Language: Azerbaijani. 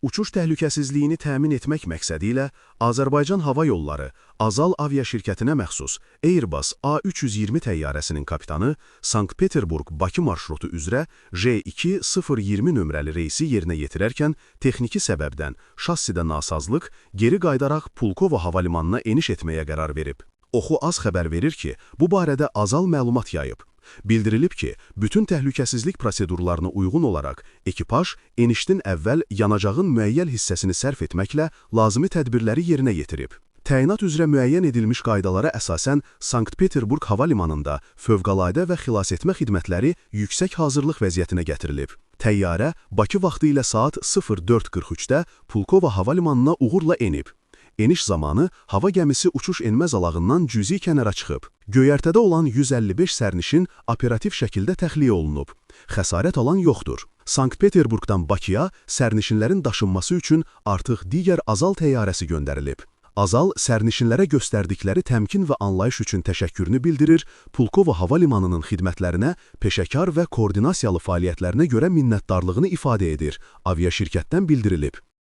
Uçuş təhlükəsizliyini təmin etmək məqsədi ilə Azərbaycan Hava Yolları Azal aviaşirkətinə məxsus Airbus A320 təyyarəsinin kapitanı Sankt-Peterburq-Bakı marşrutu üzrə J2-020 nömrəli reysi yerinə yetirərkən texniki səbəbdən şassidə nasazlıq geri qayıdaraq Pulkovo hava limanına eniş etməyə qərar verib. Oxu az xəbər verir ki, bu barədə Azal məlumat yayıb. Bildirilib ki, bütün təhlükəsizlik prosedurlarına uyğun olaraq ekipaj enişdən əvvəl yanacağın müəyyən hissəsini sərf etməklə lazımi tədbirləri yerinə yetirib. Təyinat üzrə müəyyən edilmiş qaydalara əsasən Sankt-Peterburq hava limanında fövqəladə və xilasetmə xidmətləri yüksək hazırlıq vəziyyətinə gətirilib. Təyyarə Bakı vaxtı ilə saat 04:43-də Pulkovo hava limanına uğurla enib. Eniş zamanı hava gəmisi uçuş-enmə zalağından cüzi kənara çıxıb. Göyərtədə olan 155 sərnişin operativ şəkildə təxliyə olunub. Xəsarət alan yoxdur. Sankt-Peterburqdan Bakıya sərnişinlərin daşınması üçün artıq digər Azal təyyarəsi göndərilib. Azal sərnişinlərə göstərdikləri təmkin və anlayış üçün təşəkkürünü bildirir, Pulkovo hava limanının xidmətlərinə, peşəkar və koordinasiyalı fəaliyyətlərinə görə minnətdarlığını ifadə edir, aviaşirkətdən bildirilib.